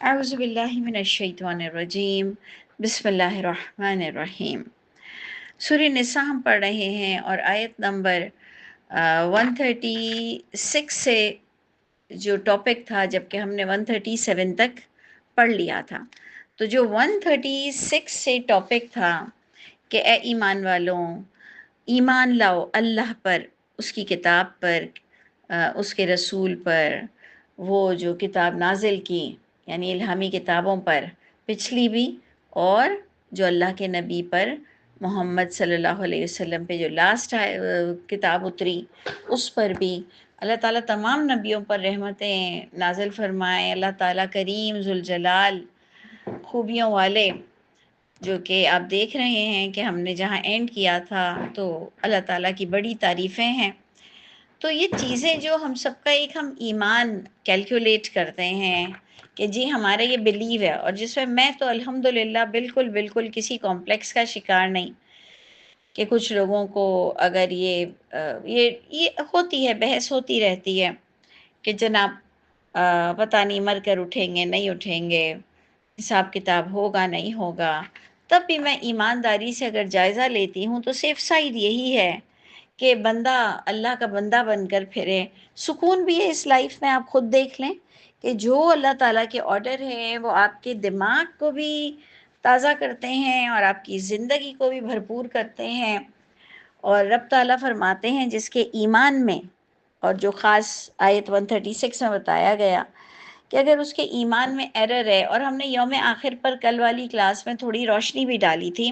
اعوذ باللہ من الشیطان الرجیم بسم اللہ الرحمن الرحیم۔ سورہ نساء ہم پڑھ رہے ہیں اور آیت نمبر 136 سے جو ٹاپک تھا، جبکہ ہم نے 137 تک پڑھ لیا تھا، تو جو 136 سے ٹاپک تھا کہ اے ایمان والوں، ایمان لاؤ اللہ پر، اس کی کتاب پر، اس کے رسول پر، وہ جو کتاب نازل کی یعنی الہامی کتابوں پر، پچھلی بھی، اور جو اللہ کے نبی پر، محمد صلی اللہ علیہ وسلم پہ جو لاسٹ کتاب اتری اس پر بھی۔ اللہ تعالیٰ تمام نبیوں پر رحمتیں نازل فرمائے۔ اللہ تعالیٰ کریم ذوالجلال، خوبیوں والے، جو کہ آپ دیکھ رہے ہیں کہ ہم نے جہاں اینڈ کیا تھا تو اللہ تعالیٰ کی بڑی تعریفیں ہیں۔ تو یہ چیزیں جو ہم سب کا ایک ہم ایمان کیلکولیٹ کرتے ہیں کہ جی ہمارا یہ بلیو ہے، اور جس میں تو الحمدللہ بالکل کسی کمپلیکس کا شکار نہیں، کہ کچھ لوگوں کو اگر یہ ہوتی ہے، بحث ہوتی رہتی ہے کہ جناب پتہ نہیں مر کر اٹھیں گے نہیں اٹھیں گے، حساب کتاب ہوگا نہیں ہوگا، تب بھی میں ایمانداری سے اگر جائزہ لیتی ہوں تو سیف سائڈ یہی ہے کہ بندہ اللہ کا بندہ بن کر پھرے۔ سکون بھی ہے اس لائف میں، آپ خود دیکھ لیں کہ جو اللہ تعالیٰ کے آرڈر ہیں وہ آپ کے دماغ کو بھی تازہ کرتے ہیں اور آپ کی زندگی کو بھی بھرپور کرتے ہیں۔ اور رب تعالیٰ فرماتے ہیں جس کے ایمان میں، اور جو خاص آیت 136 میں بتایا گیا کہ اگر اس کے ایمان میں ایرر ہے، اور ہم نے یوم آخر پر کل والی کلاس میں تھوڑی روشنی بھی ڈالی تھی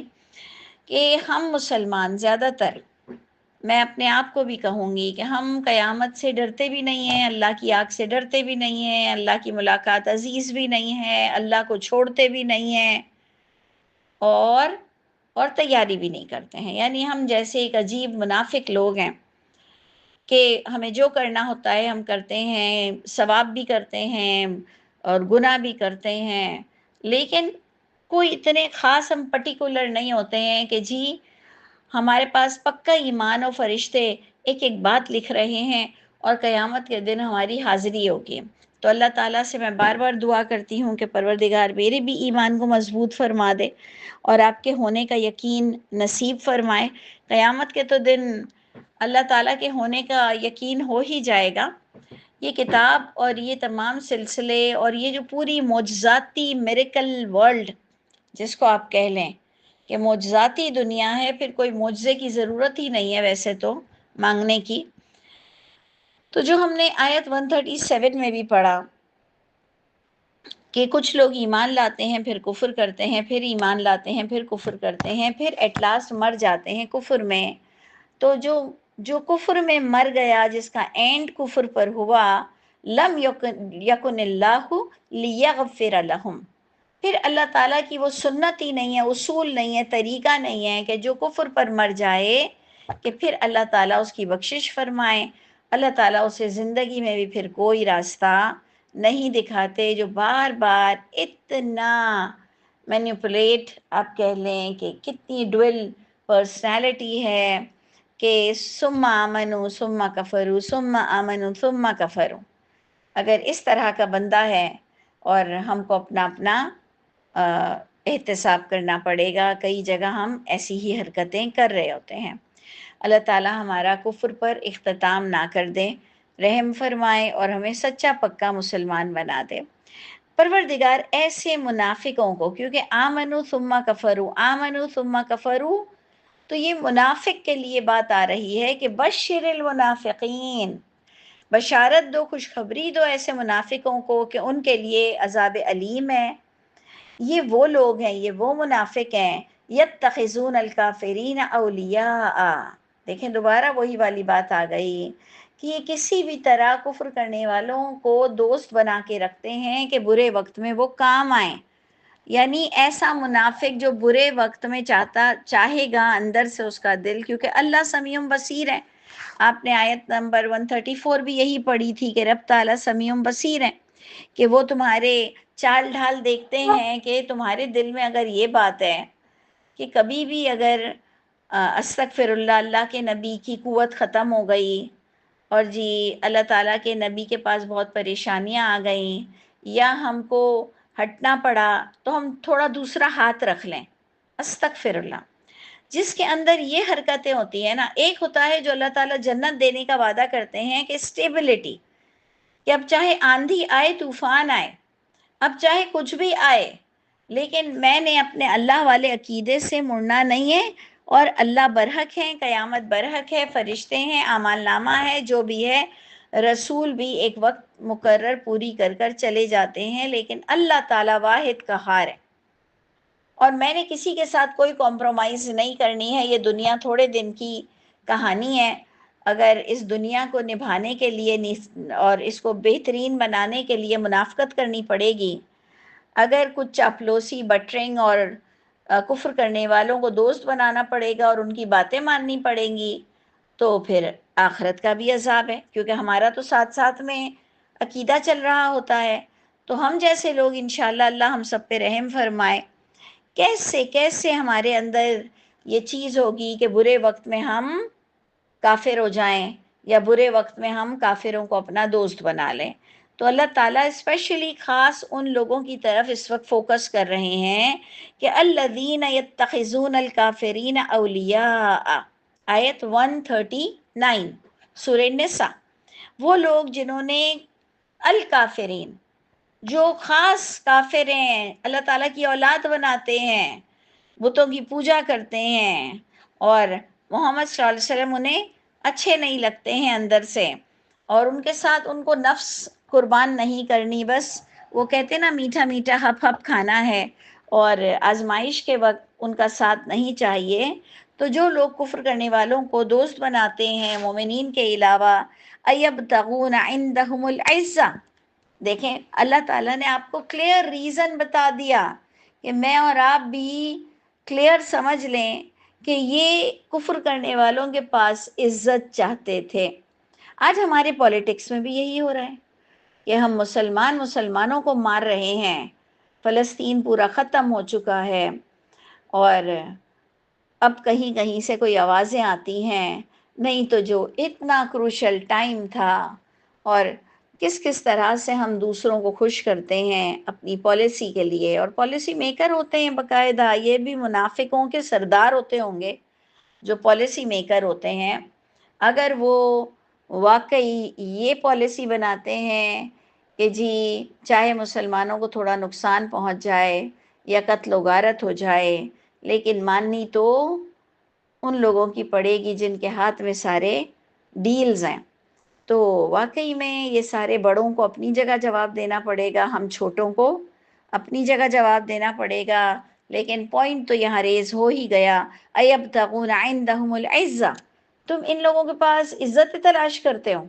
کہ ہم مسلمان زیادہ تر، میں اپنے آپ کو بھی کہوں گی کہ ہم قیامت سے ڈرتے بھی نہیں ہیں، اللہ کی آگ سے ڈرتے بھی نہیں ہیں، اللہ کی ملاقات عزیز بھی نہیں ہے، اللہ کو چھوڑتے بھی نہیں ہیں، اور تیاری بھی نہیں کرتے ہیں۔ یعنی ہم جیسے ایک عجیب منافق لوگ ہیں کہ ہمیں جو کرنا ہوتا ہے ہم کرتے ہیں، ثواب بھی کرتے ہیں اور گناہ بھی کرتے ہیں، لیکن کوئی اتنے خاص ہم پرٹیکولر نہیں ہوتے ہیں کہ جی ہمارے پاس پکا ایمان اور فرشتے ایک ایک بات لکھ رہے ہیں اور قیامت کے دن ہماری حاضری ہوگی۔ تو اللہ تعالیٰ سے میں بار بار دعا کرتی ہوں کہ پروردگار میرے بھی ایمان کو مضبوط فرما دے اور آپ کے ہونے کا یقین نصیب فرمائے۔ قیامت کے تو دن اللہ تعالیٰ کے ہونے کا یقین ہو ہی جائے گا۔ یہ کتاب اور یہ تمام سلسلے اور یہ جو پوری معجزاتی میریکل ورلڈ جس کو آپ کہہ لیں کہ معجزاتی دنیا ہے، پھر کوئی معجزے کی ضرورت ہی نہیں ہے ویسے تو مانگنے کی۔ تو جو ہم نے آیت 137 میں بھی پڑھا کہ کچھ لوگ ایمان لاتے ہیں پھر کفر کرتے ہیں، پھر ایمان لاتے ہیں پھر کفر کرتے ہیں، پھر ایٹ لاسٹ مر جاتے ہیں کفر میں۔ تو جو کفر میں مر گیا، جس کا اینڈ کفر پر ہوا، لم یکن اللہ لیغفر لہم، پھر اللہ تعالیٰ کی وہ سنت ہی نہیں ہے، اصول نہیں ہے، طریقہ نہیں ہے کہ جو کفر پر مر جائے کہ پھر اللہ تعالیٰ اس کی بخشش فرمائے۔ اللہ تعالیٰ اسے زندگی میں بھی پھر کوئی راستہ نہیں دکھاتے، جو بار بار اتنا مینیپولیٹ آپ کہہ لیں کہ کتنی ڈوئل پرسنالٹی ہے کہ ثم آمنوا ثم کفروا ثم آمنوا ثم کفروا۔ اگر اس طرح کا بندہ ہے اور ہم کو اپنا احتساب کرنا پڑے گا، کئی جگہ ہم ایسی ہی حرکتیں کر رہے ہوتے ہیں۔ اللہ تعالیٰ ہمارا کفر پر اختتام نہ کر دے، رحم فرمائے اور ہمیں سچا پکا مسلمان بنا دے۔ پروردگار ایسے منافقوں کو، کیونکہ آمنو ثم کفروا، آمنو ثم کفروا، تو یہ منافق کے لیے بات آ رہی ہے کہ بشر المنافقین، بشارت دو، خوشخبری دو ایسے منافقوں کو کہ ان کے لیے عذاب علیم ہے۔ یہ وہ لوگ ہیں، یہ وہ منافق ہیں، یتخذون الکافرین اولیاء۔ دیکھیں دوبارہ وہی والی بات آ گئی کہ یہ کسی بھی طرح کفر کرنے والوں کو دوست بنا کے رکھتے ہیں کہ برے وقت میں وہ کام آئیں۔ یعنی ایسا منافق جو برے وقت میں چاہے گا اندر سے اس کا دل، کیونکہ اللہ سمیع بصیر ہے۔ آپ نے آیت نمبر 134 بھی یہی پڑھی تھی کہ رب تعالیٰ سمیع بصیر ہے، کہ وہ تمہارے چال ڈھال دیکھتے ہیں، کہ تمہارے دل میں اگر یہ بات ہے کہ کبھی بھی اگر استغفر اللہ، اللہ کے نبی کی قوت ختم ہو گئی اور جی اللہ تعالیٰ کے نبی کے پاس بہت پریشانیاں آ گئیں، یا ہم کو ہٹنا پڑا تو ہم تھوڑا دوسرا ہاتھ رکھ لیں، استغفر اللہ. جس کے اندر یہ حرکتیں ہوتی ہیں نا، ایک ہوتا ہے جو اللہ تعالیٰ جنت دینے کا وعدہ کرتے ہیں کہ اسٹیبلٹی، کہ اب چاہے آندھی آئے طوفان آئے، اب چاہے کچھ بھی آئے، لیکن میں نے اپنے اللہ والے عقیدے سے مڑنا نہیں ہے، اور اللہ برحق ہے، قیامت برحق ہے، فرشتے ہیں، اعمال نامہ ہے، جو بھی ہے، رسول بھی ایک وقت مقرر پوری کر کر چلے جاتے ہیں، لیکن اللہ تعالیٰ واحد قہار ہے، اور میں نے کسی کے ساتھ کوئی کمپرومائز نہیں کرنی ہے. یہ دنیا تھوڑے دن کی کہانی ہے. اگر اس دنیا کو نبھانے کے لیے اور اس کو بہترین بنانے کے لیے منافقت کرنی پڑے گی، اگر کچھ چاپلوسی بٹرنگ اور کفر کرنے والوں کو دوست بنانا پڑے گا اور ان کی باتیں ماننی پڑیں گی، تو پھر آخرت کا بھی عذاب ہے، کیونکہ ہمارا تو ساتھ ساتھ میں عقیدہ چل رہا ہوتا ہے. تو ہم جیسے لوگ انشاءاللہ اللہ ہم سب پہ رحم فرمائے، کیسے کیسے ہمارے اندر یہ چیز ہوگی کہ برے وقت میں ہم کافر ہو جائیں، یا برے وقت میں ہم کافروں کو اپنا دوست بنا لیں. تو اللہ تعالیٰ اسپیشلی خاص ان لوگوں کی طرف اس وقت فوکس کر رہے ہیں کہ الذین یتخذون الکافرین اولیاء، آیت 139 سورہ نساء. وہ لوگ جنہوں نے الکافرین، جو خاص کافر ہیں، اللہ تعالیٰ کی اولاد بناتے ہیں، بتوں کی پوجا کرتے ہیں، اور محمد صلی اللہ علیہ وسلم انہیں اچھے نہیں لگتے ہیں اندر سے، اور ان کے ساتھ ان کو نفس قربان نہیں کرنی، بس وہ کہتے ہیں نا میٹھا میٹھا ہپ ہپ کھانا ہے، اور آزمائش کے وقت ان کا ساتھ نہیں چاہیے. تو جو لوگ کفر کرنے والوں کو دوست بناتے ہیں مومنین کے علاوہ، ایبتغون عندہم العزہ، دیکھیں اللہ تعالیٰ نے آپ کو کلیئر ریزن بتا دیا کہ میں اور آپ بھی کلیئر سمجھ لیں کہ یہ کفر کرنے والوں کے پاس عزت چاہتے تھے. آج ہمارے پولیٹکس میں بھی یہی ہو رہا ہے کہ ہم مسلمانوں کو مار رہے ہیں. فلسطین پورا ختم ہو چکا ہے، اور اب کہیں کہیں سے کوئی آوازیں آتی ہیں، نہیں تو جو اتنا کروشل ٹائم تھا، اور کس کس طرح سے ہم دوسروں کو خوش کرتے ہیں اپنی پالیسی کے لیے، اور پالیسی میکر ہوتے ہیں باقاعدہ، یہ بھی منافقوں کے سردار ہوتے ہوں گے جو پالیسی میکر ہوتے ہیں. اگر وہ واقعی یہ پالیسی بناتے ہیں کہ جی چاہے مسلمانوں کو تھوڑا نقصان پہنچ جائے یا قتل و غارت ہو جائے، لیکن ماننی تو ان لوگوں کی پڑے گی جن کے ہاتھ میں سارے ڈیلز ہیں. تو واقعی میں یہ سارے بڑوں کو اپنی جگہ جواب دینا پڑے گا، ہم چھوٹوں کو اپنی جگہ جواب دینا پڑے گا، لیکن پوائنٹ تو یہاں ریز ہو ہی گیا. ایبتغون عندہم العزہ، تم ان لوگوں کے پاس عزت تلاش کرتے ہو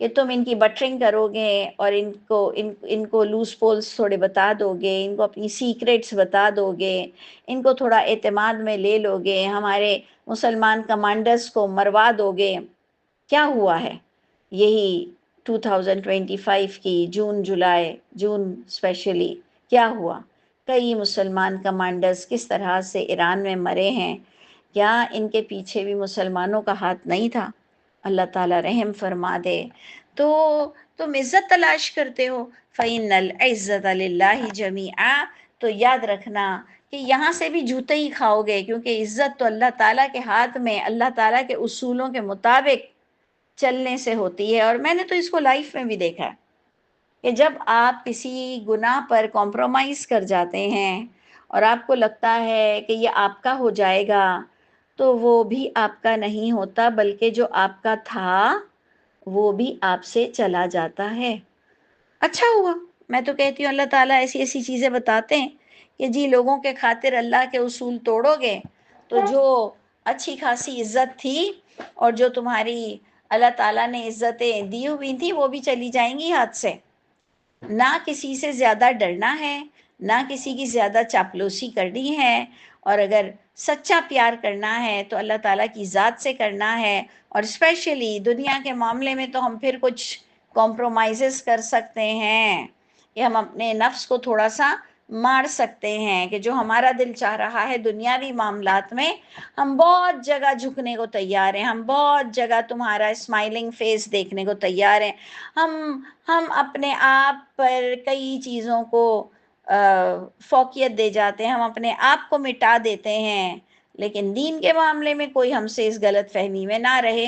کہ تم ان کی بٹرنگ کرو گے، اور ان کو لوز پولس تھوڑے بتا دو گے، ان کو اپنی سیکریٹس بتا دو گے، ان کو تھوڑا اعتماد میں لے لو گے، ہمارے مسلمان کمانڈرز کو مروا دو گے. کیا ہوا ہے؟ یہی 2025 کی جون اسپیشلی کیا ہوا؟ کئی مسلمان کمانڈرز کس طرح سے ایران میں مرے ہیں. کیا ان کے پیچھے بھی مسلمانوں کا ہاتھ نہیں تھا؟ اللہ تعالیٰ رحم فرما دے. تو تم عزت تلاش کرتے ہو، فَإِنَّ الْعِزَّةَ لِلَّهِ جَمِيعًا، تو یاد رکھنا کہ یہاں سے بھی جوتے ہی کھاؤ گے، کیونکہ عزت تو اللہ تعالیٰ کے ہاتھ میں، اللہ تعالیٰ کے اصولوں کے مطابق چلنے سے ہوتی ہے. اور میں نے تو اس کو لائف میں بھی دیکھا ہے کہ جب آپ کسی گناہ پر کمپرومائز کر جاتے ہیں اور آپ کو لگتا ہے کہ یہ آپ کا ہو جائے گا، تو وہ بھی آپ کا نہیں ہوتا، بلکہ جو آپ کا تھا وہ بھی آپ سے چلا جاتا ہے. اچھا ہوا، میں تو کہتی ہوں اللہ تعالیٰ ایسی ایسی چیزیں بتاتے ہیں کہ جی لوگوں کے خاطر اللہ کے اصول توڑو گے تو جو اچھی خاصی عزت تھی اور جو تمہاری اللہ تعالیٰ نے عزتیں دی ہوئی تھی وہ بھی چلی جائیں گی ہاتھ سے. نہ کسی سے زیادہ ڈرنا ہے، نہ کسی کی زیادہ چاپلوسی کرنی ہے، اور اگر سچا پیار کرنا ہے تو اللہ تعالیٰ کی ذات سے کرنا ہے. اور اسپیشلی دنیا کے معاملے میں تو ہم پھر کچھ کمپرومائزز کر سکتے ہیں کہ ہم اپنے نفس کو تھوڑا سا مار سکتے ہیں کہ جو ہمارا دل چاہ رہا ہے دنیاوی معاملات میں ہم بہت جگہ جھکنے کو تیار ہیں، ہم بہت جگہ تمہارا اسمائلنگ فیس دیکھنے کو تیار ہیں، ہم اپنے آپ پر کئی چیزوں کو فوقیت دے جاتے ہیں، ہم اپنے آپ کو مٹا دیتے ہیں، لیکن دین کے معاملے میں کوئی ہم سے اس غلط فہمی میں نہ رہے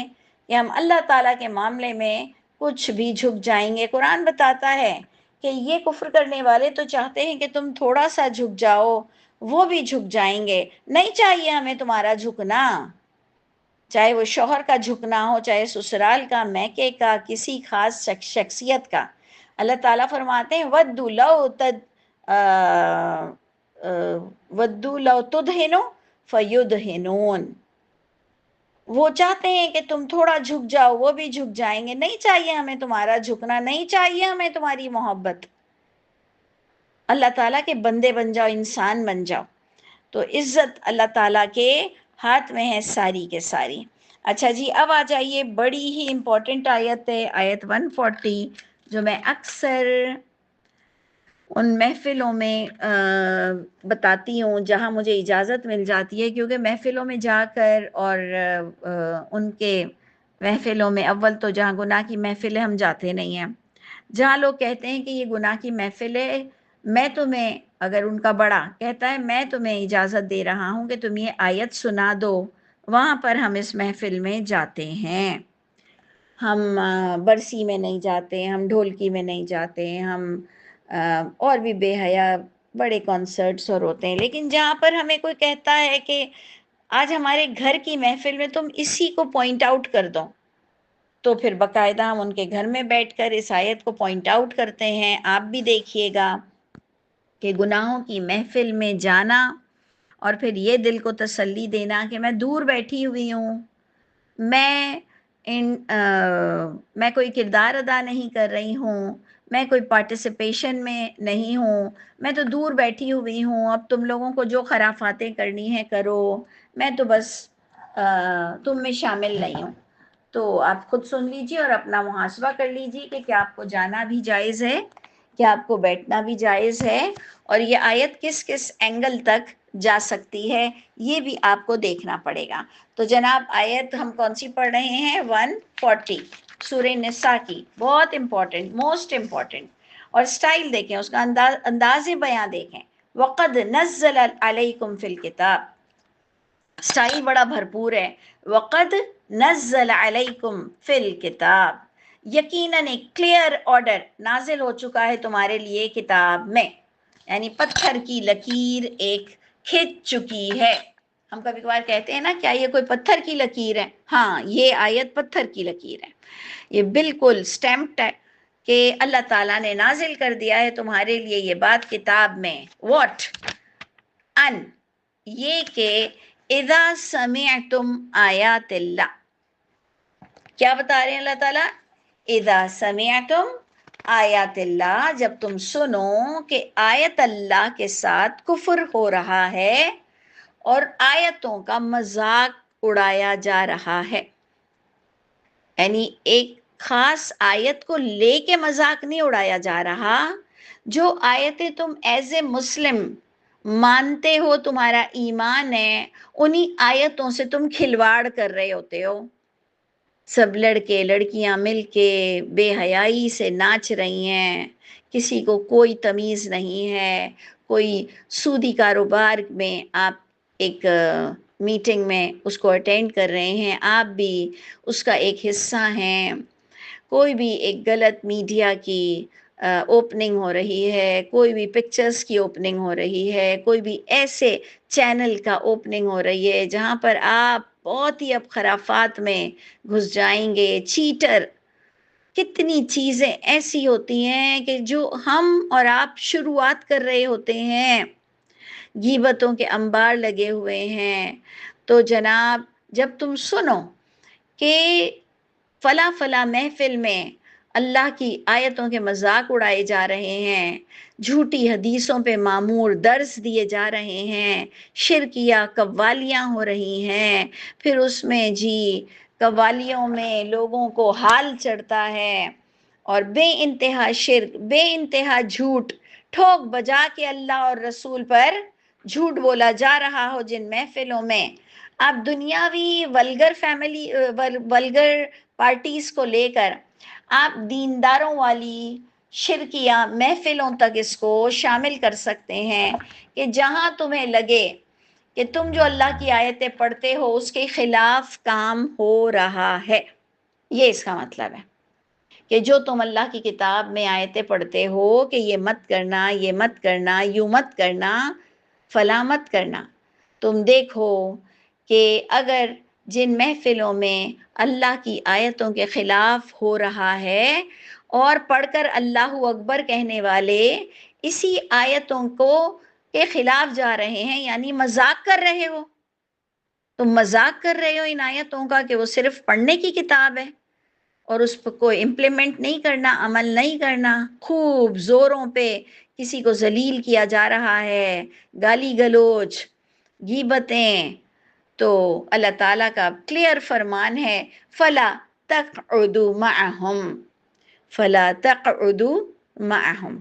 کہ ہم اللہ تعالیٰ کے معاملے میں کچھ بھی جھک جائیں گے۔ قرآن بتاتا ہے کہ یہ کفر کرنے والے تو چاہتے ہیں کہ تم تھوڑا سا جھک جاؤ، وہ بھی جھک جائیں گے۔ نہیں چاہیے ہمیں تمہارا جھکنا، چاہے وہ شوہر کا جھکنا ہو، چاہے سسرال کا، میکے کا، کسی خاص شخصیت کا۔ اللہ تعالیٰ فرماتے ہیں وَدُّوا لَوْ وَدُّوا لَوْ تُدْہِنُوا فَيُدْہِنُونَ، وہ چاہتے ہیں کہ تم تھوڑا جھک جاؤ، وہ بھی جھک جائیں گے۔ نہیں چاہیے ہمیں تمہارا جھکنا، نہیں چاہیے ہمیں تمہاری محبت، اللہ تعالیٰ کے بندے بن جاؤ، انسان بن جاؤ۔ تو عزت اللہ تعالیٰ کے ہاتھ میں ہے ساری کے ساری۔ اچھا جی، اب آ جائیے، بڑی ہی امپورٹنٹ آیت ہے، آیت 140، جو میں اکثر ان محفلوں میں بتاتی ہوں جہاں مجھے اجازت مل جاتی ہے، کیونکہ محفلوں میں جا کر اور ان کے محفلوں میں، اول تو جہاں گناہ کی محفل ہے ہم جاتے نہیں ہیں، جہاں لوگ کہتے ہیں کہ یہ گناہ کی محفل ہے، میں تمہیں، اگر ان کا بڑا کہتا ہے میں تمہیں اجازت دے رہا ہوں کہ تم یہ آیت سنا دو، وہاں پر ہم اس محفل میں جاتے ہیں۔ ہم برسی میں نہیں جاتے، ہم ڈھولکی میں نہیں جاتے، ہم اور بھی بے حیا بڑے کنسرٹس اور ہوتے ہیں، لیکن جہاں پر ہمیں کوئی کہتا ہے کہ آج ہمارے گھر کی محفل میں تم اسی کو پوائنٹ آؤٹ کر دو، تو پھر باقاعدہ ہم ان کے گھر میں بیٹھ کر اس آیت کو پوائنٹ آؤٹ کرتے ہیں۔ آپ بھی دیکھیے گا کہ گناہوں کی محفل میں جانا اور پھر یہ دل کو تسلی دینا کہ میں دور بیٹھی ہوئی ہوں، میں میں کوئی کردار ادا نہیں کر رہی ہوں، میں کوئی پارٹیسپیشن میں نہیں ہوں، میں تو دور بیٹھی ہوئی ہوں، اب تم لوگوں کو جو خرافاتیں کرنی ہیں کرو، میں تو بس تم میں شامل نہیں ہوں۔ تو آپ خود سن لیجئے اور اپنا محاسبہ کر لیجئے کہ کیا آپ کو جانا بھی جائز ہے، کیا آپ کو بیٹھنا بھی جائز ہے، اور یہ آیت کس کس اینگل تک جا سکتی ہے، یہ بھی آپ کو دیکھنا پڑے گا۔ تو جناب، آیت ہم کون سی پڑھ رہے ہیں؟ 140 سورہ نساء کی، بہت امپورٹنٹ، موسٹ امپورٹنٹ۔ اور سٹائل دیکھیں، اس کا انداز بیان دیکھیں، وَقَدْ نَزَّلَ عَلَيْكُمْ فِي الْكِتَابِ، سٹائل بڑا بھرپور ہے۔ وَقَدْ نَزَّلَ عَلَيْكُمْ فِي الْكِتَابِ، یقیناً ایک کلیئر آرڈر نازل ہو چکا ہے تمہارے لیے کتاب میں، یعنی پتھر کی لکیر ایک کھنچ چکی ہے۔ ہم کبھی کبھار کہتے ہیں نا، کیا یہ کوئی پتھر کی لکیر ہے؟ ہاں، یہ آیت پتھر کی لکیر ہے، یہ بالکل سٹیمپڈ ہے کہ اللہ تعالیٰ نے نازل کر دیا ہے تمہارے لیے یہ بات کتاب میں۔ واٹ؟ ان، یہ کہ اذا سمعتم آیات اللہ، کیا بتا رہے ہیں اللہ تعالیٰ؟ اذا سمعتم آیات اللہ، جب تم سنو کہ آیت اللہ کے ساتھ کفر ہو رہا ہے اور آیتوں کا مذاق اڑایا جا رہا ہے، یعنی ایک خاص آیت کو لے کے مذاق نہیں اڑایا جا رہا، جو آیتیں تم ایز اے مسلم مانتے ہو، تمہارا ایمان ہے، انہی آیتوں سے تم کھلواڑ کر رہے ہوتے ہو۔ سب لڑکے لڑکیاں مل کے بے حیائی سے ناچ رہی ہیں، کسی کو کوئی تمیز نہیں ہے، کوئی سودی کاروبار میں آپ ایک میٹنگ میں اس کو اٹینڈ کر رہے ہیں، آپ بھی اس کا ایک حصہ ہیں، کوئی بھی ایک غلط میڈیا کی اوپننگ ہو رہی ہے، کوئی بھی پکچرز کی اوپننگ ہو رہی ہے، کوئی بھی ایسے چینل کا اوپننگ ہو رہی ہے جہاں پر آپ بہت ہی اب خرافات میں گھس جائیں گے، چیٹر، کتنی چیزیں ایسی ہوتی ہیں کہ جو ہم اور آپ شروعات کر رہے ہوتے ہیں، غیبتوں کے انبار لگے ہوئے ہیں۔ تو جناب، جب تم سنو کہ فلاں فلاں محفل میں اللہ کی آیتوں کے مذاق اڑائے جا رہے ہیں، جھوٹی حدیثوں پہ معمور درس دیے جا رہے ہیں، شرکیہ قوالیاں ہو رہی ہیں، پھر اس میں جی قوالیوں میں لوگوں کو حال چڑھتا ہے، اور بے انتہا شرک، بے انتہا جھوٹ، ٹھوک بجا کے اللہ اور رسول پر جھوٹ بولا جا رہا ہو جن محفلوں میں، آپ دنیاوی ولگر پارٹیز کو لے کر آپ دینداروں والی شرکیہ محفلوں تک اس کو شامل کر سکتے ہیں کہ جہاں تمہیں لگے کہ تم جو اللہ کی آیتیں پڑھتے ہو اس کے خلاف کام ہو رہا ہے. یہ اس کا مطلب ہے کہ جو تم اللہ کی کتاب میں آیتیں پڑھتے ہو کہ یہ مت کرنا، یہ مت کرنا، یوں مت کرنا، فلاں مت کرنا، تم دیکھو کہ اگر جن محفلوں میں اللہ کی آیتوں کے خلاف ہو رہا ہے اور پڑھ کر اللہ اکبر کہنے والے اسی آیتوں کو کے خلاف جا رہے ہیں، یعنی مذاق کر رہے ہو، تم مذاق کر رہے ہو ان آیتوں کا کہ وہ صرف پڑھنے کی کتاب ہے اور اس کو امپلیمنٹ نہیں کرنا، عمل نہیں کرنا، خوب زوروں پہ کسی کو ذلیل کیا جا رہا ہے، گالی گلوچ، غیبتیں، تو اللہ تعالیٰ کا کلیئر فرمان ہے فَلَا تَقْعُدُوا مَعَهُمْ، فَلَا تَقْعُدُوا مَعَهُمْ.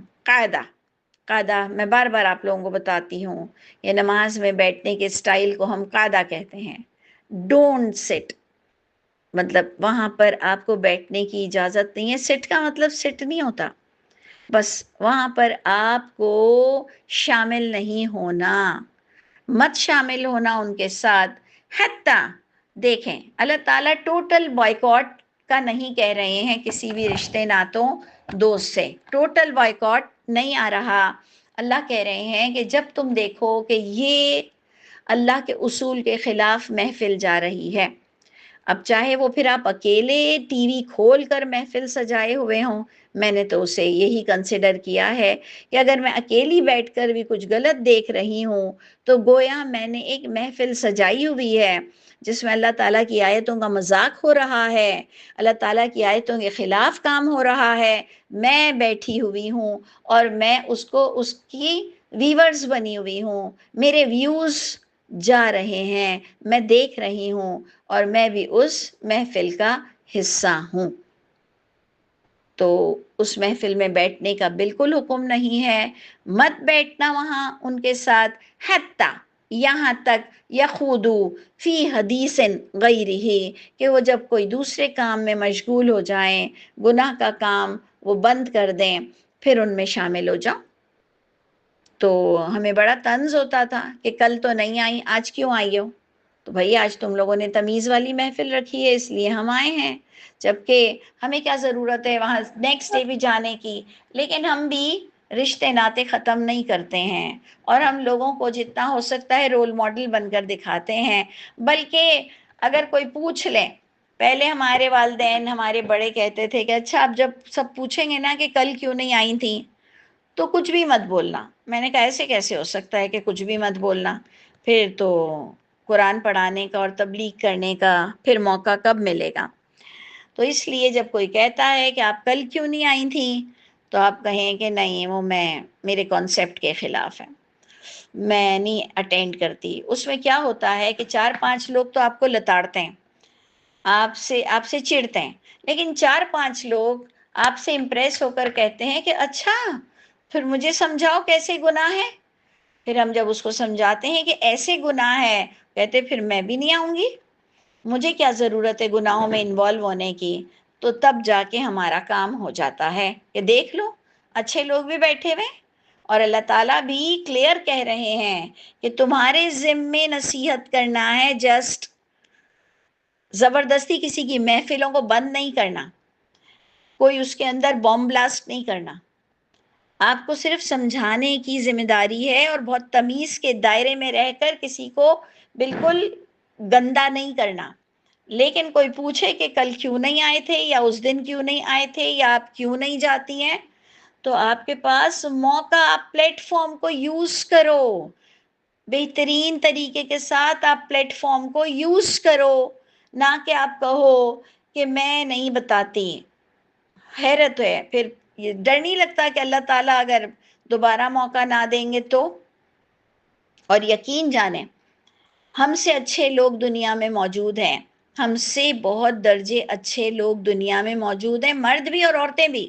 قاعدہ میں بار بار آپ لوگوں کو بتاتی ہوں، یہ نماز میں بیٹھنے کے سٹائل کو ہم قاعدہ کہتے ہیں. ڈونٹ سٹ، مطلب وہاں پر آپ کو بیٹھنے کی اجازت نہیں ہے. سٹ کا مطلب سٹ نہیں ہوتا، بس وہاں پر آپ کو شامل نہیں ہونا، مت شامل ہونا ان کے ساتھ. حتیٰ دیکھیں اللہ تعالیٰ ٹوٹل بائیکاٹ کا نہیں کہہ رہے ہیں کسی بھی رشتے ناتوں دوست سے، ٹوٹل بائیکاٹ نہیں آ رہا. اللہ کہہ رہے ہیں کہ جب تم دیکھو کہ یہ اللہ کے اصول کے خلاف محفل جا رہی ہے، اب چاہے وہ پھر آپ اکیلے ٹی وی کھول کر محفل سجائے ہوئے ہوں، میں نے تو اسے یہی کنسیڈر کیا ہے کہ اگر میں اکیلی بیٹھ کر بھی کچھ غلط دیکھ رہی ہوں تو گویا میں نے ایک محفل سجائی ہوئی ہے جس میں اللہ تعالیٰ کی آیتوں کا مذاق ہو رہا ہے، اللہ تعالیٰ کی آیتوں کے خلاف کام ہو رہا ہے. میں بیٹھی ہوئی ہوں اور میں اس کی ویورز بنی ہوئی ہوں، میرے ویوز جا رہے ہیں، میں دیکھ رہی ہوں اور میں بھی اس محفل کا حصہ ہوں. تو اس محفل میں بیٹھنے کا بالکل حکم نہیں ہے، مت بیٹھنا وہاں ان کے ساتھ. حتیٰ یہاں تک یخوضوا فی حدیث غیرہ، کہ وہ جب کوئی دوسرے کام میں مشغول ہو جائیں، گناہ کا کام وہ بند کر دیں، پھر ان میں شامل ہو جاؤ. تو ہمیں بڑا طنز ہوتا تھا کہ کل تو نہیں آئی، آج کیوں آئی ہو؟ تو بھائی آج تم لوگوں نے تمیز والی محفل رکھی ہے اس لیے ہم آئے ہیں، جبکہ ہمیں کیا ضرورت ہے وہاں نیکسٹ ڈے بھی جانے کی. لیکن ہم بھی رشتے ناتے ختم نہیں کرتے ہیں اور ہم لوگوں کو جتنا ہو سکتا ہے رول ماڈل بن کر دکھاتے ہیں. بلکہ اگر کوئی پوچھ لے، پہلے ہمارے والدین ہمارے بڑے کہتے تھے کہ اچھا اب جب سب پوچھیں گے نا کہ کل کیوں نہیں آئی تھیں تو کچھ بھی مت بولنا. میں نے کہا ایسے کیسے ہو سکتا ہے کہ کچھ بھی مت بولنا؟ پھر تو قرآن پڑھانے کا اور تبلیغ کرنے کا پھر موقع کب ملے گا؟ تو اس لیے جب کوئی کہتا ہے کہ آپ کل کیوں نہیں آئی تھیں تو آپ کہیں کہ نہیں وہ میرے کانسیپٹ کے خلاف ہے، میں نہیں اٹینڈ کرتی. اس میں کیا ہوتا ہے کہ 4-5 لوگ تو آپ کو لتاڑتے ہیں، آپ سے چڑھتے ہیں، لیکن 4-5 لوگ آپ سے امپریس ہو کر کہتے ہیں کہ اچھا پھر مجھے سمجھاؤ کیسے گناہ ہے. پھر ہم جب اس کو سمجھاتے ہیں کہ ایسے گناہ ہے، کہتے پھر میں بھی نہیں آؤں گی، مجھے کیا ضرورت ہے گناہوں میں انوالو ہونے کی. تو تب جا کے ہمارا کام ہو جاتا ہے کہ دیکھ لو اچھے لوگ بھی بیٹھے ہوئے اور اللہ تعالیٰ بھی کلیئر کہہ رہے ہیں کہ تمہارے ذمے نصیحت کرنا ہے، جسٹ زبردستی کسی کی محفلوں کو بند نہیں کرنا، کوئی اس کے اندر بوم بلاسٹ نہیں کرنا. آپ کو صرف سمجھانے کی ذمہ داری ہے اور بہت تمیز کے دائرے میں رہ کر کسی کو بالکل گندا نہیں کرنا. لیکن کوئی پوچھے کہ کل کیوں نہیں آئے تھے یا اس دن کیوں نہیں آئے تھے یا آپ کیوں نہیں جاتی ہیں، تو آپ کے پاس موقع، آپ پلیٹ فارم کو یوز کرو، بہترین طریقے کے ساتھ آپ پلیٹ فارم کو یوز کرو، نہ کہ آپ کہو کہ میں نہیں بتاتی. حیرت ہے، پھر یہ ڈر نہیں لگتا کہ اللہ تعالیٰ اگر دوبارہ موقع نہ دیں گے تو؟ اور یقین جانیں ہم سے اچھے لوگ دنیا میں موجود ہیں، ہم سے بہت درجے اچھے لوگ دنیا میں موجود ہیں، مرد بھی اور عورتیں بھی.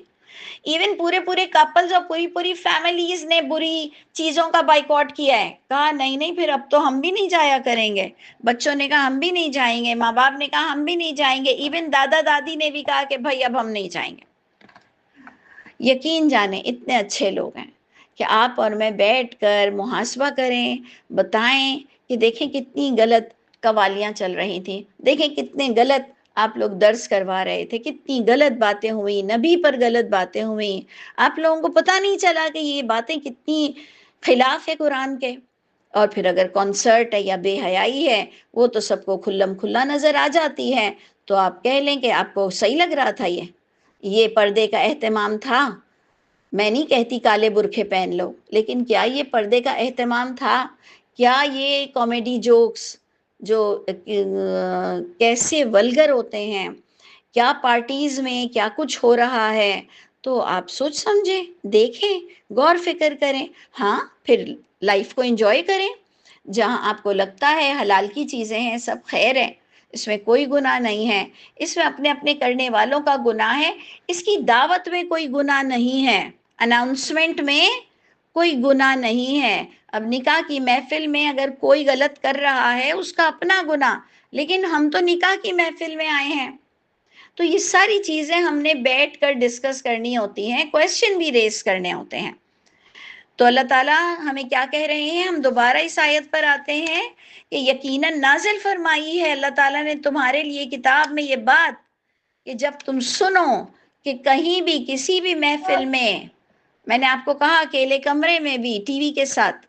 ایون پورے کپلز اور پوری فیملیز نے بری چیزوں کا بائیکاٹ کیا ہے، کہا نہیں نہیں پھر اب تو ہم بھی نہیں جایا کریں گے. بچوں نے کہا ہم بھی نہیں جائیں گے، ماں باپ نے کہا ہم بھی نہیں جائیں گے، ایون دادا دادی نے بھی کہا کہ بھائی اب ہم نہیں جائیں گے. یقین جانیں اتنے اچھے لوگ ہیں کہ آپ اور میں بیٹھ کر محاسبہ کریں، بتائیں کہ دیکھیں کتنی غلط قوالیاں چل رہی تھیں، دیکھیں کتنے غلط آپ لوگ درس کروا رہے تھے، کتنی غلط باتیں ہوئیں، نبی پر غلط باتیں ہوئیں، آپ لوگوں کو پتہ نہیں چلا کہ یہ باتیں کتنی خلاف ہے قرآن کے۔ اور پھر اگر کنسرٹ ہے یا بے حیائی ہے وہ تو سب کو کھلم کھلا نظر آ جاتی ہے، تو آپ کہہ لیں کہ آپ کو صحیح لگ رہا تھا، یہ پردے کا اہتمام تھا۔ میں نہیں کہتی کالے برقعے پہن لو، لیکن کیا یہ پردے کا اہتمام تھا؟ کیا یہ کامیڈی جوکس جو کیسے ولگر ہوتے ہیں، کیا پارٹیز میں کیا کچھ ہو رہا ہے، تو آپ سوچ سمجھیں، دیکھیں، غور فکر کریں، ہاں پھر لائف کو انجوائے کریں۔ جہاں آپ کو لگتا ہے حلال کی چیزیں ہیں، سب خیر ہے، اس میں کوئی گناہ نہیں ہے، اس میں اپنے اپنے کرنے والوں کا گناہ ہے، اس کی دعوت میں کوئی گناہ نہیں ہے، اناؤنسمنٹ میں کوئی گناہ نہیں ہے۔ اب نکاح کی محفل میں اگر کوئی غلط کر رہا ہے اس کا اپنا گناہ، لیکن ہم تو نکاح کی محفل میں آئے ہیں، تو یہ ساری چیزیں ہم نے بیٹھ کر ڈسکس کرنی ہوتی ہیں، کویسچن بھی ریز کرنے ہوتے ہیں۔ تو اللہ تعالیٰ ہمیں کیا کہہ رہے ہیں؟ ہم دوبارہ اس آیت پر آتے ہیں کہ یقیناً نازل فرمائی ہے اللہ تعالیٰ نے تمہارے لیے کتاب میں یہ بات کہ جب تم سنو کہ کہیں بھی کسی بھی محفل میں نے آپ کو کہا اکیلے کمرے میں بھی ٹی وی کے ساتھ،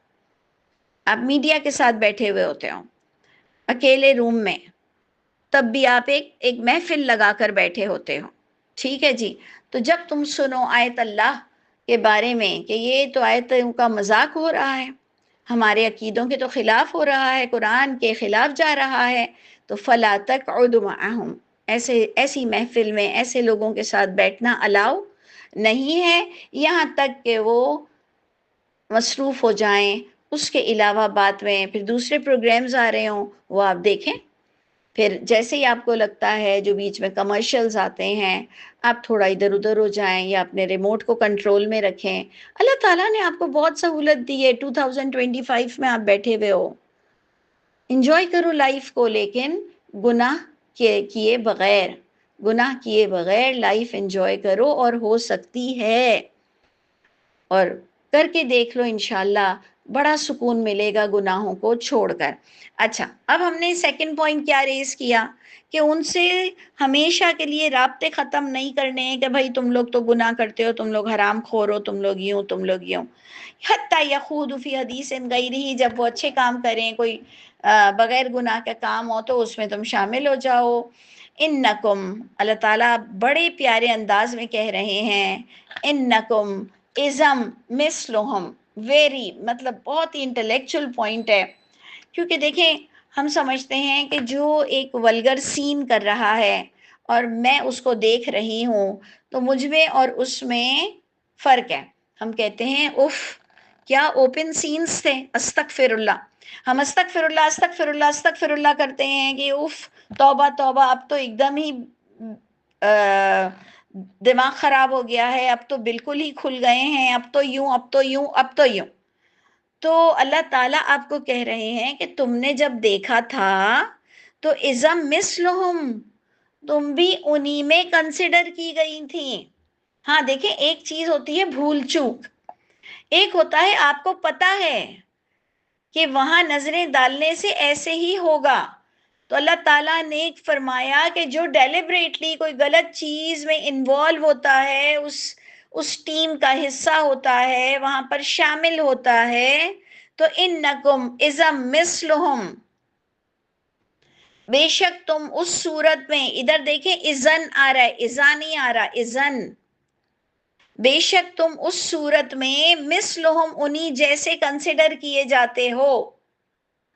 آپ میڈیا کے ساتھ بیٹھے ہوئے ہوتے ہو اکیلے روم میں، تب بھی آپ ایک محفل لگا کر بیٹھے ہوتے ہو، ٹھیک ہے جی؟ تو جب تم سنو آیت اللہ کے بارے میں کہ یہ تو آیت کا مذاق ہو رہا ہے، ہمارے عقیدوں کے تو خلاف ہو رہا ہے، قرآن کے خلاف جا رہا ہے، تو فَلَا تَقْعُدْ مَعَهُمْ، ایسی محفل میں ایسے لوگوں کے ساتھ بیٹھنا الاؤ نہیں ہے، یہاں تک کہ وہ مصروف ہو جائیں اس کے علاوہ بات میں، پھر دوسرے پروگرامز آ رہے ہوں وہ آپ دیکھیں، پھر جیسے ہی آپ کو لگتا ہے جو بیچ میں کمرشلز آتے ہیں آپ تھوڑا ادھر ادھر ہو جائیں یا اپنے ریموٹ کو کنٹرول میں رکھیں۔ اللہ تعالیٰ نے آپ کو بہت سہولت دی ہے، 2025 میں آپ بیٹھے ہوئے ہو، انجوائے کرو لائف کو، لیکن گناہ کیے بغیر، گناہ کیے بغیر لائف انجوائے کرو، اور ہو سکتی ہے، اور کر کے دیکھ لو انشاءاللہ بڑا سکون ملے گا گناہوں کو چھوڑ کر۔ اچھا، اب ہم نے سیکنڈ پوائنٹ کیا ریز کیا کہ ان سے ہمیشہ کے لیے رابطے ختم نہیں کرنے ہیں کہ بھائی تم لوگ تو گناہ کرتے ہو، تم لوگ حرام خور ہو، تم لوگ یوں، تم لوگ یوں، حتی یخوض فی حدیث غیرہ، جب وہ اچھے کام کریں، کوئی بغیر گناہ کا کام ہو تو اس میں تم شامل ہو جاؤ۔ انکم، اللہ تعالیٰ بڑے پیارے انداز میں کہہ رہے ہیں، انکم ازم مثلہم، ویری، مطلب بہت ہی انٹلیکچول پوائنٹ ہے، کیونکہ دیکھیں ہم سمجھتے ہیں کہ جو ایک ولگر سین کر رہا ہے اور میں اس کو دیکھ رہی ہوں تو مجھ میں اور اس میں فرق ہے، ہم کہتے ہیں اف کیا اوپن سینز تھے، استغفر اللہ، ہم استغفر اللہ استغفر اللہ استغفر اللہ کرتے ہیں کہ اف توبہ توبہ، اب تو ایک دم ہی دماغ خراب ہو گیا ہے، اب تو بالکل ہی کھل گئے ہیں، اب تو یوں، اب تو یوں، اب تو یوں۔ تو اللہ تعالیٰ آپ کو کہہ رہے ہیں کہ تم نے جب دیکھا تھا تو ازم مثلہم، تم بھی انہی میں کنسیڈر کی گئی تھی۔ ہاں دیکھیں، ایک چیز ہوتی ہے بھول چوک، ایک ہوتا ہے آپ کو پتا ہے کہ وہاں نظریں ڈالنے سے ایسے ہی ہوگا، تو اللہ تعالیٰ نے فرمایا کہ جو ڈیلیبریٹلی کوئی غلط چیز میں انوالو ہوتا ہے، اس ٹیم کا حصہ ہوتا ہے، وہاں پر شامل ہوتا ہے، تو انکم ازم مثلہم، بے شک تم اس صورت میں، ادھر دیکھیں ازن آ رہا ہے، ازا نہیں آ رہا، ازن، بے شک تم اس صورت میں مثلہم، انہی جیسے کنسیڈر کیے جاتے ہو۔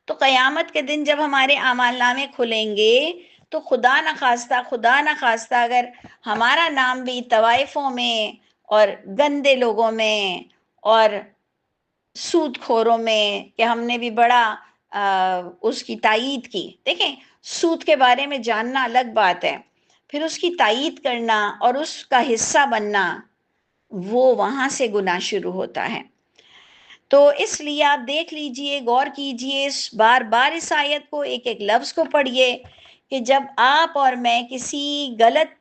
تو قیامت کے دن جب ہمارے اعمال نامے کھلیں گے تو خدا نخواستہ اگر ہمارا نام بھی طوائفوں میں اور گندے لوگوں میں اور سود خوروں میں، کہ ہم نے بھی بڑا اس کی تائید کی، دیکھیں سود کے بارے میں جاننا الگ بات ہے، پھر اس کی تائید کرنا اور اس کا حصہ بننا، وہ وہاں سے گناہ شروع ہوتا ہے۔ تو اس لیے آپ دیکھ لیجئے، غور کیجئے، بار بار اس آیت کو، ایک ایک لفظ کو پڑھیے، کہ جب آپ اور میں کسی غلط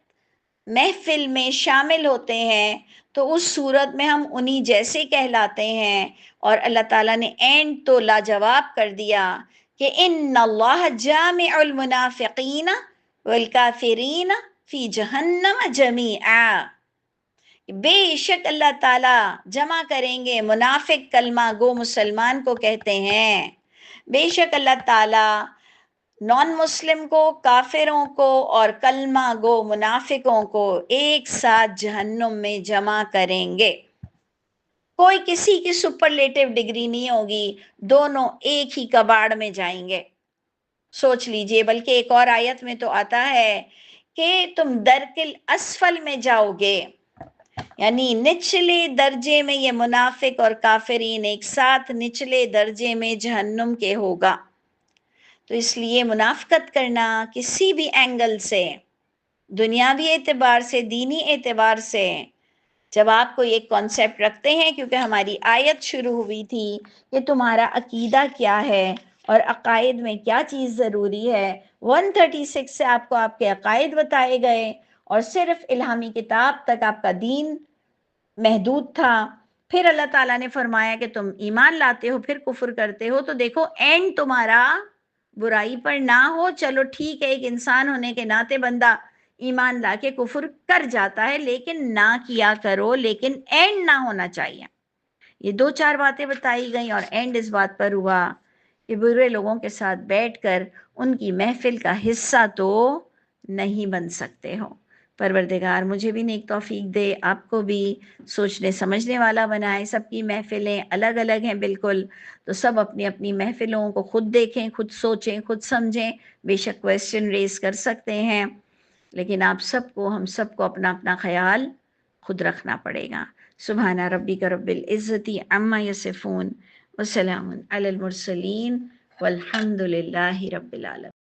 محفل میں شامل ہوتے ہیں تو اس صورت میں ہم انہی جیسے کہلاتے ہیں. اور اللہ تعالیٰ نے اینڈ تو لاجواب کر دیا کہ ان اللہ جامع المنافقین والکافرین فی جہنم جمیعا، بے شک اللہ تعالیٰ جمع کریں گے. منافق کلمہ گو مسلمان کو کہتے ہیں. بے شک اللہ تعالیٰ نان مسلم کو، کافروں کو اور کلمہ گو منافقوں کو ایک ساتھ جہنم میں جمع کریں گے. کوئی کسی کی سپرلیٹو ڈگری نہیں ہوگی، دونوں ایک ہی کباڑ میں جائیں گے. سوچ لیجئے. بلکہ ایک اور آیت میں تو آتا ہے کہ تم درکل اسفل میں جاؤ گے، یعنی نچلے درجے میں یہ منافق اور کافرین ایک ساتھ نچلے درجے میں جہنم کے ہوگا. تو اس لیے منافقت کرنا کسی بھی اینگل سے، دنیاوی اعتبار سے، دینی اعتبار سے، جب آپ کو ایک کانسیپٹ رکھتے ہیں، کیونکہ ہماری آیت شروع ہوئی تھی کہ تمہارا عقیدہ کیا ہے اور عقائد میں کیا چیز ضروری ہے. 136 سے آپ کو آپ کے عقائد بتائے گئے اور صرف الہامی کتاب تک آپ کا دین محدود تھا. پھر اللہ تعالیٰ نے فرمایا کہ تم ایمان لاتے ہو پھر کفر کرتے ہو، تو دیکھو اینڈ تمہارا برائی پر نہ ہو. چلو ٹھیک ہے، ایک انسان ہونے کے ناطے بندہ ایمان لا کے کفر کر جاتا ہے، لیکن نہ کیا کرو، لیکن اینڈ نہ ہونا چاہیے. یہ 2-4 باتیں بتائی گئیں اور اینڈ اس بات پر ہوا کہ برے لوگوں کے ساتھ بیٹھ کر ان کی محفل کا حصہ تو نہیں بن سکتے ہو. پروردگار مجھے بھی نیک توفیق دے، آپ کو بھی سوچنے سمجھنے والا بنائے. سب کی محفلیں الگ الگ ہیں بالکل، تو سب اپنی اپنی محفلوں کو خود دیکھیں، خود سوچیں، خود سمجھیں. بے شک کویسچن ریز کر سکتے ہیں، لیکن آپ سب کو، ہم سب کو اپنا اپنا خیال خود رکھنا پڑے گا. سبحان ربک رب العزت عما یصفون وسلام علی المرسلین والحمد للہ رب العالمین.